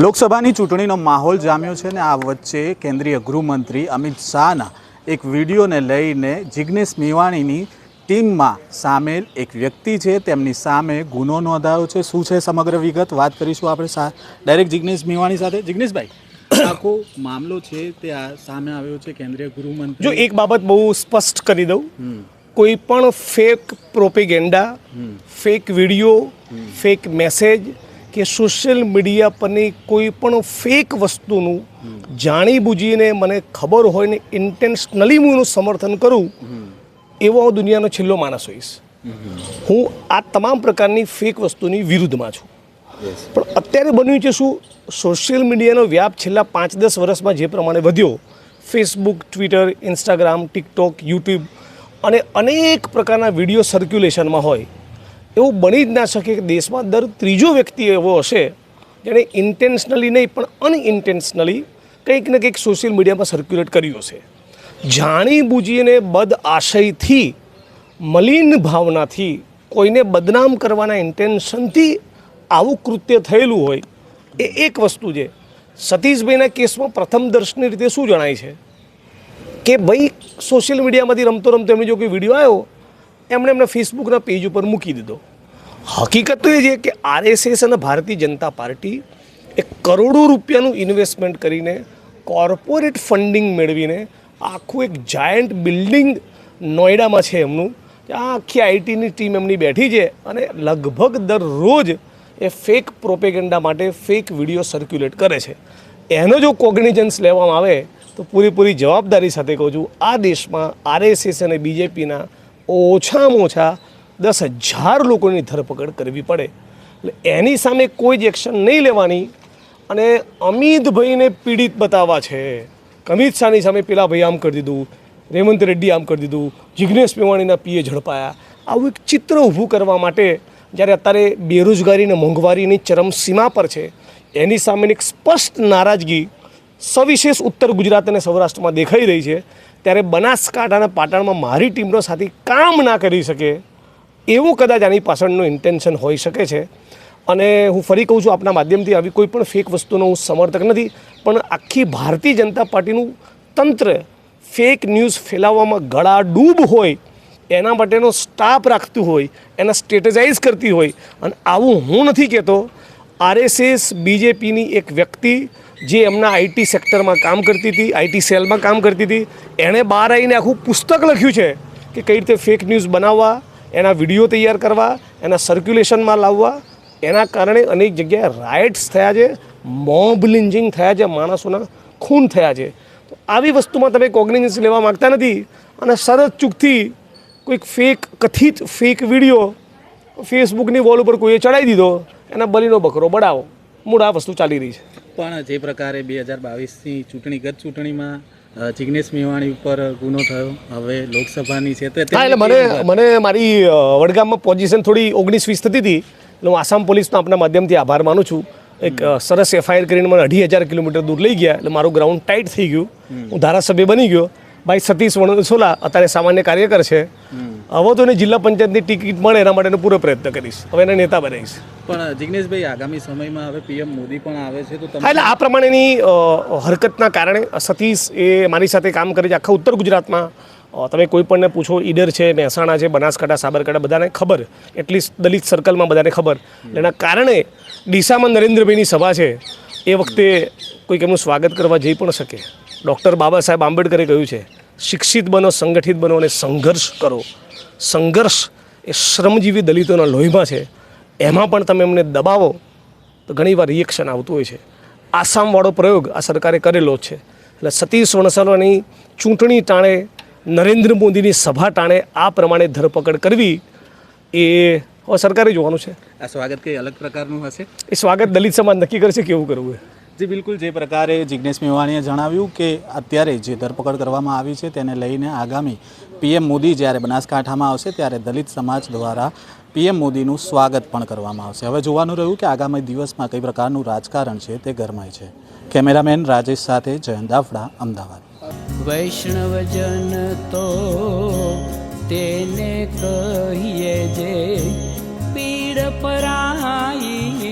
લોકસભાની ચૂંટણીનો માહોલ જામ્યો છે ને આ વચ્ચે કેન્દ્રીય ગૃહમંત્રી અમિત શાહના એક વિડીયોને લઈને જિગ્નેશ મેવાણીની ટીમમાં સામેલ એક વ્યક્તિ છે, તેમની સામે ગુનો નોંધાયો છે। શું છે સમગ્ર વિગત વાત કરીશું આપણે ડાયરેક્ટ જિગ્નેશ મેવાણી સાથે। જિગ્નેશભાઈ, આખો મામલો છે તે સામે આવ્યો છે કેન્દ્રીય ગૃહમંત્રી। જો એક બાબત બહુ સ્પષ્ટ કરી દઉં, કોઈ પણ fake propaganda, fake video, fake message કે સોશિયલ મીડિયા પરની કોઈ પણ ફેક વસ્તુનું જાણી બૂજીને મને ખબર હોય ને ઇન્ટેન્શનલી હું એનું સમર્થન કરું, એવો દુનિયાનો છેલ્લો માણસ હોઈશ। હું આ તમામ પ્રકારની ફેક વસ્તુની વિરુદ્ધમાં છું। પણ અત્યારે બન્યું છે શું, સોશિયલ મીડિયાનો વ્યાપ છેલ્લા 5-10 વર્ષમાં જે પ્રમાણે વધ્યો, Facebook, Twitter, Instagram, TikTok, YouTube અને અનેક પ્રકારના વિડીયો સર્ક્યુલેશનમાં હોય, એવું બની જ ના શકે કે દેશમાં દર ત્રીજો વ્યક્તિ એવો હશે જેણે ઇન્ટેન્શનલી નહીં પણ અનઇન્ટેન્શનલી કંઈક ને કંઈક સોશિયલ મીડિયામાં સર્ક્યુલેટ કર્યું હશે। જાણી બૂજીને બદ આશયથી, મલિન ભાવનાથી, કોઈને બદનામ કરવાના ઇન્ટેન્શનથી આવું કૃત્ય થયેલું હોય એ એક વસ્તુ છે। સતીશભાઈના કેસમાં પ્રથમ દર્શની રીતે શું જણાય છે કે ભાઈ સોશિયલ મીડિયામાંથી રમતો રમતો એમની જો કોઈ વિડીયો આવ્યો, એમણે ફેસબુકના પેજ ઉપર મૂકી દીધો। હકીકત તો એ છે કે આરએસએસ અને ભારતીય જનતા પાર્ટી એ કરોડો રૂપિયાનું ઇન્વેસ્ટમેન્ટ કરીને, કોર્પોરેટ ફંડિંગ મેળવીને આખું એક જાયન્ટ બિલ્ડિંગ નોઈડામાં છે એમનું, આ આખી આઈટીની ટીમ એમની બેઠી છે અને લગભગ દરરોજ એ ફેક પ્રોપેગેન્ડા માટે ફેક વિડીયો સર્ક્યુલેટ કરે છે। એનો જો કોગ્નિઝન્સ લેવામાં આવે તો પૂરેપૂરી જવાબદારી સાથે કહું છું, આ દેશમાં આરએસએસ અને બીજેપીના ઓછામાં ઓછા 10,000 લોકોની ધરપકડ કરવી પડે। એટલે એની સામે કોઈ જ એક્શન નહીં લેવાની અને અમિતભાઈને પીડિત બતાવવા છે। અમિત શાહની સામે પેલા ભાઈ આમ કરી દીધું, રેવંત રેડ્ડી આમ કરી દીધું, જિગ્નેશ મેવાણીના પીએ ઝડપાયા, આવું એક ચિત્ર ઊભું કરવા માટે જ્યારે અત્યારે બેરોજગારી અને મોંઘવારીની ચરમસીમા પર છે, એની સામેની એક સ્પષ્ટ નારાજગી સવિશેષ ઉત્તર ગુજરાત અને સૌરાષ્ટ્રમાં દેખાઈ રહી છે, ત્યારે બનાસકાંઠા અને પાટણમાં મારી ટીમનો સાથી કામ ના કરી શકે એવું કદાચ આની પાછળનું ઇન્ટેન્શન હોઈ શકે છે। અને હું ફરી કહું છું આપના માધ્યમથી, આવી કોઈ પણ ફેક વસ્તુનો હું સમર્થક નથી, પણ આખી ભારતીય જનતા પાર્ટીનું તંત્ર ફેક ન્યૂઝ ફેલાવવામાં ગળાડૂબ હોય, એના માટેનો સ્ટાફ રાખતું હોય, એના સ્ટ્રેટેજાઇઝ કરતી હોય, અને આવું હું નથી કહેતો, આરએસએસ બીજેપીની એક વ્યક્તિ જે એમના આઈટી સેક્ટરમાં કામ કરતી હતી, આઈટી સેલમાં કામ કરતી હતી, એણે બહાર આવીને આખું પુસ્તક લખ્યું છે કે કઈ રીતે ફેક ન્યૂઝ બનાવવા, એના વિડીયો તૈયાર કરવા, એના સર્ક્યુલેશનમાં લાવવા। એના કારણે અનેક જગ્યાએ રાઇટ્સ થયા છે, મોબ લિન્ચિંગ થયા છે, માણસોના ખૂન થયા છે। તો આવી વસ્તુમાં તમે કોગ્નિઝન્સ લેવા માગતા નથી અને સરસ ચૂકથી કોઈક કથિત ફેક વિડીયો ફેસબુકની વોલ ઉપર કોઈએ ચડાવી દીધો, એના બલીનો બકરો બળાવો, મૂળ આ વસ્તુ ચાલી રહી છે। પણ જે પ્રકારે 2022ની ચૂંટણી, ગત ચૂંટણીમાં જિગ્નેશ મેવાણી ઉપર ગુનો થયો, હવે લોકસભાની છે, હા, એટલે મને મારી વડગામમાં પોઝિશન થોડી 19-20 થતી હતી, એટલે હું આસામ પોલીસનો આપણા માધ્યમથી આભાર માનું છું। એક સરસ એફઆઈઆર કરીને મને 2,500 કિલોમીટર દૂર લઈ ગયા, એટલે મારું ગ્રાઉન્ડ ટાઈટ થઈ ગયું, હું ધારાસભ્ય બની ગયો। ભાઈ સતીશ વણસોલા અત્યારે સામાન્ય કાર્યકર છે, હવે તો એને જિલ્લા પંચાયતની ટિકિટ મળે એના માટેનો પૂરો પ્રયત્ન કરીશ, હવે એને નેતા બનાવીશ। પણ જિગ્નેશભાઈ, આગામી સમયમાં હવે પીએમ મોદી પણ આવે છે, તો હા, એટલે આ પ્રમાણેની હરકતના કારણે સતીશ એ મારી સાથે કામ કરે છે આખા ઉત્તર ગુજરાતમાં। તમે કોઈ પણને પૂછો, ઈડર છે, મહેસાણા છે, બનાસકાંઠા, સાબરકાંઠા, બધાને ખબર, એટલીસ્ટ દલિત સર્કલમાં બધાને ખબર। એના કારણે ડીસામાં નરેન્દ્રભાઈની સભા છે, એ વખતે કોઈક એમનું સ્વાગત કરવા જઈ પણ શકે। ડૉક્ટર બાબા સાહેબ આંબેડકરે કહ્યું છે, શિક્ષિત બનો, સંગઠિત બનો અને સંઘર્ષ કરો। સંઘર્ષ એ શ્રમજીવી દલિતોના લોહીમાં છે, એમાં પણ તમે એમને દબાવો તો ઘણીવાર રિએક્શન આવતું હોય છે। આસામવાળો પ્રયોગ આ સરકારે કરેલો જ છે। એટલે સતીશ વણસલાની ચૂંટણી ટાણે, નરેન્દ્ર મોદીની સભા ટાણે આ પ્રમાણે ધરપકડ કરવી એ હવે સરકારે જોવાનું છે। આ સ્વાગત કંઈ અલગ પ્રકારનું હશે? એ સ્વાગત દલિત સમાજ નક્કી કરશે કેવું કરવું છે। જી બિલકુલ, જે પ્રકારે જિગ્નેશ મેવાણીએ જણાવ્યું કે અત્યારે જે ધરપકડ કરવામાં આવી છે તેને લઈને આગામી પીએમ મોદી જ્યારે બનાસકાંઠામાં આવશે ત્યારે દલિત સમાજ દ્વારા પીએમ મોદીનું સ્વાગત પણ કરવામાં આવશે। હવે જોવાનું રહ્યું કે આગામી દિવસમાં કઈ પ્રકારનું રાજકારણ છે તે ગરમાય છે। કેમેરામેન રાજેશ સાથે જયંત દાફડા, અમદાવાદ। વૈષ્ણવજન તો તેને કહીએ જે પીડ પરાઈ।